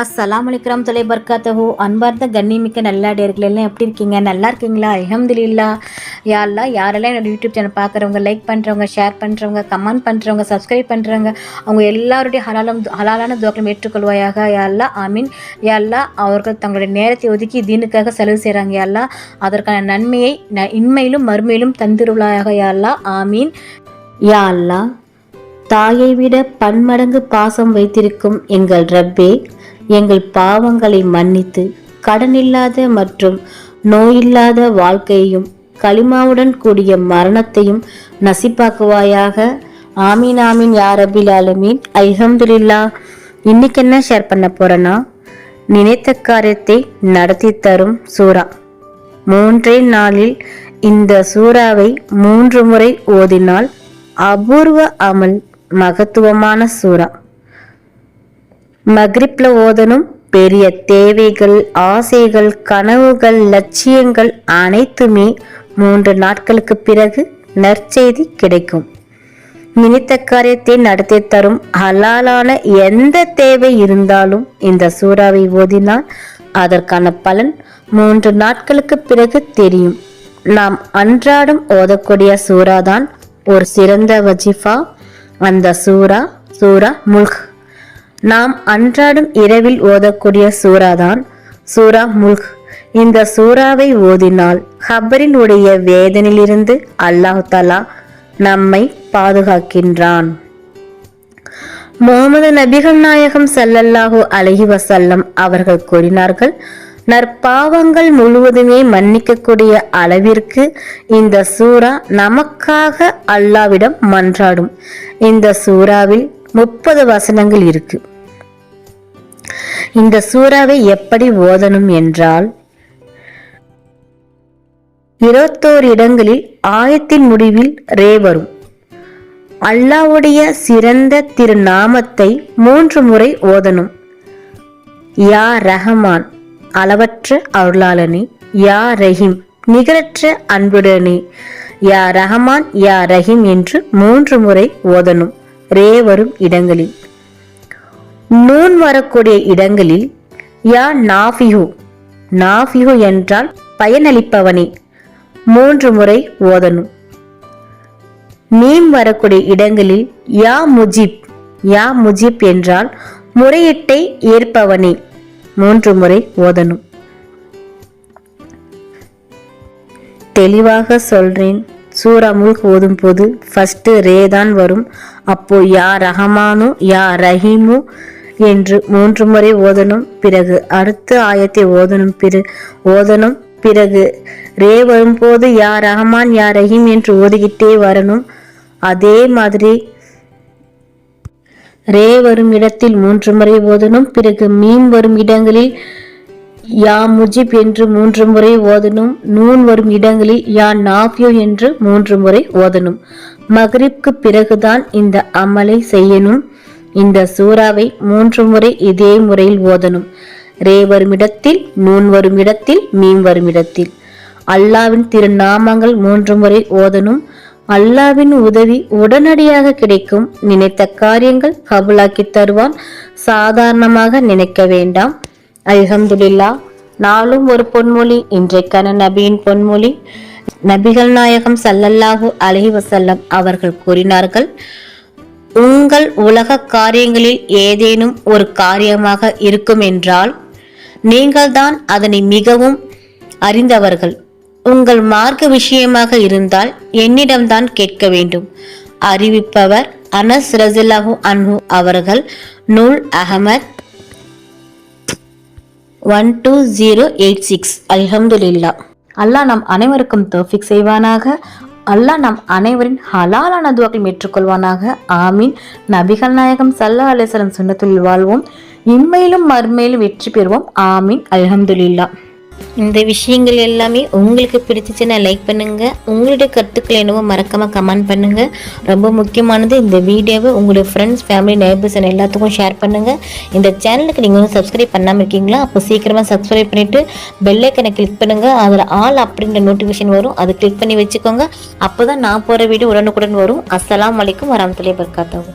அஸ்ஸலாமு அலைக்கும் தொலை பர்காத்தஹு. அன்பார்ந்த கண்ணிமிக்க நல்லாடியர்கள் எல்லாம் எப்படி இருக்கீங்க? நல்லா இருக்கீங்களா? அல்ஹம்துலில்லாஹ். யா அல்லாஹ், யாரெல்லாம் என்னோட யூடியூப் சேனல் பார்க்குறவங்க, லைக் பண்ணுறவங்க, ஷேர் பண்ணுறவங்க, கமெண்ட் பண்ணுறவங்க, சப்ஸ்கிரைப் பண்ணுறவங்க, அவங்க எல்லாருடைய ஹலாலான துவாக்களும் ஏற்றுக்கொள்வாயாக. யா அல்லாஹ், ஆமீன். யா அல்லாஹ், அவர்கள் தங்களுடைய நேரத்தை ஒதுக்கி தீனுக்காக செலவு செய்கிறாங்க. யா அல்லாஹ், அதற்கான நன்மையை இன்மையிலும் மறுமையிலும் தந்திருவாயாக. யா அல்லாஹ், ஆமீன். யா அல்லாஹ், தாயை விட பன்மடங்கு பாசம் வைத்திருக்கும் எங்கள் ரப்பே, எங்கள் பாவங்களை மன்னித்து கடனில்லாத மற்றும் நோயில்லாத வாழ்க்கையையும் களிமாவுடன் கூடிய மரணத்தையும் நசிப்பாக்குவாயாக. ஆமீன் ஆமீன் யா ரப்பில் ஆலமீன். அல்ஹம்துலில்லாஹ். இன்னைக்கு என்ன ஷேர் பண்ண போறேன்னா, நினைத்த காரியத்தை நடத்தி தரும் சூரா. 3 நாளில் இந்த சூறாவை 3 முறை ஓதினால் அபூர்வ அமல், மகத்துவமான சூரா. மக்ரிப்ல ஓதனும். பெரிய தேவைகள், ஆசைகள், கனவுகள், லட்சியங்கள் அனைத்துமே 3 நாட்களுக்கு பிறகு நற்செய்தி கிடைக்கும். நினைத்த காரியத்தை நடத்தி தரும் ஹலாலான எந்த தேவை இருந்தாலும் இந்த சூறாவை ஓதினால் அதற்கான பலன் 3 நாட்களுக்கு பிறகு தெரியும். நாம் அன்றாடம் ஓதக்கூடிய சூறாதான் ஒரு சிறந்த வஜிஃபா. அந்த சூரா முல்க். நாம் அன்றாடம் இரவில் ஓதக்கூடிய சூறாதான் சூரா முல்க். இந்த சூறாவை ஓதினால் ஹபரில் உடைய வேதனையிலிருந்து அல்லாஹ் தஆலா நம்மை பாதுகாக்கின்றான். முஹம்மது நபிகள் நாயகம் ஸல்லல்லாஹு அலைஹி வஸல்லம் அவர்கள் கூறினார்கள், நற்பாவங்கள் முழுவதுமே மன்னிக்கக்கூடிய அளவிற்கு இந்த சூரா நமக்காக அல்லாஹ்விடம் மன்றாடும். இந்த சூறாவில் 30 வசனங்கள் இருக்கு. இந்த சூறாவை எப்படி ஓதணும் என்றால், 21 இடங்களில் ஆயத்தின் முடிவில் ரே வரும். அல்லாஹ்வுடைய சிறந்த திருநாமத்தை 3 முறை ஓதணும். யா ரஹ்மான், அளவற்ற அருளாளனே. யா ரஹீம், நிகரற்ற அன்புடனே. யா ரஹ்மான் யா ரஹீம் என்று 3 முறை ஓதணும். ரே வரும் இடங்களில். நூன் வரக்கூடிய இடங்களில் யா நாஃபிஹு என்றால் பயனளிப்பவனே 3 முறை ஓதணும். மீம் வரக்கூடிய இடங்களில் யா முஜிப் என்றால் முறையீட்டை ஏற்பவனே 3 முறை ஓதணும். தெளிவாக சொல்றேன். சூரா முல்க் ஓதும் போது ஃபர்ஸ்ட் ரே தான் வரும். அப்போ யா ரஹ்மானு யா ரஹீமு என்று 3 முறை ஓதணும். பிறகு அடுத்த ஆயத்தை ஓதணும். பிறகு ரே வரும்போது யா ரஹ்மான் யா ரஹீம் என்று ஓதிக்கிட்டே வரணும். அதே மாதிரி ரே வரும் இடத்தில் 3 முறை ஓதணும். பிறகு மீம் வரும் இடங்களில் யா முஜிப் என்று 3 முறை ஓதணும். நூன் வரும் இடங்களில் யா நாஃபியோ என்று 3 முறை ஓதணும். மக்ரிப்க்கு பிறகுதான் இந்த அமலை செய்யணும். இந்த சூறாவை 3 முறை இதே முறையில் ஓதணும். ரே வரும் இடத்தில், நூன் வரும் இடத்தில், மீம் வரும் இடத்தில். அல்லாவின் திருநாமங்கள் 3 முறை ஓதணும். அல்லாவின் உதவி உடனடியாக கிடைக்கும். நினைத்த காரியங்கள் கபூலாக்கி தருவான். சாதாரணமாக நினைக்க வேண்டாம். அல்ஹம்துலில்லாஹ். நாளும் ஒரு பொன்மொழி. இன்றைக்கான நபியின் பொன்மொழி. நபிகள் நாயகம் ஸல்லல்லாஹு அலைஹி வஸல்லம் அவர்கள் கூறினார்கள், உங்கள் உலக காரியங்களில் ஏதேனும் ஒரு காரியமாக இருக்கும் என்றால் நீங்கள்தான் அதனை மிகவும் அறிந்தவர்கள். உங்கள் மார்க்க விஷயமாக இருந்தால் என்னிடம்தான் கேட்க வேண்டும். அறிவிப்பவர் அனஸ் ரஸியல்லாஹு அன்ஹு அவர்கள். நூல் அஹமத் 12086. அல்ஹம்துலில்லாஹ். அல்லாஹ் நம் அனைவருக்கும் தௌஃபீக் செய்வானாக. அல்லாஹ் நம் அனைவரின் ஹலாலான துஆக்களை ஏற்றுக்கொள்வானாக. ஆமீன். நபிகள் நாயகம் ஸல்லல்லாஹு அலைஹி வஸல்லம் சுன்னத்துல் வாழ்வோம். இன்மையிலும் மறுமையிலும் வெற்றி பெறுவோம். ஆமீன். அல்ஹம்துலில்லாஹ். இந்த விஷயங்கள் எல்லாமே உங்களுக்கு பிடிச்சிச்சுன்னா லைக் பண்ணுங்க. உங்களுடைய கருத்துக்கள் என்னவோ மறக்காம கமெண்ட் பண்ணுங்க. ரொம்ப முக்கியமானது, இந்த வீடியோவை உங்களுடைய ஃப்ரெண்ட்ஸ், ஃபேமிலி, நெய்பர்ஸ் எல்லாத்துக்கும் ஷேர் பண்ணுங்க. இந்த சேனலுக்கு நீங்க வந்து சப்ஸ்கிரைப் பண்ணாமல் இருக்கீங்களா? அப்போ சீக்கிரமா சப்ஸ்கிரைப் பண்ணிட்டு பெல் ஐக்கனை கிளிக் பண்ணுங்க. அதில் ஆல் அப்படின்ற நோட்டிஃபிகேஷன் வரும். அதை கிளிக் பண்ணி வச்சுக்கோங்க. அப்போதான் நான் போற வீடியோ உடனுக்குடன் வரும். அஸ்ஸலாமு அலைக்கும் வரஹ்மத்துல்லாஹி வபரகாத்துஹு.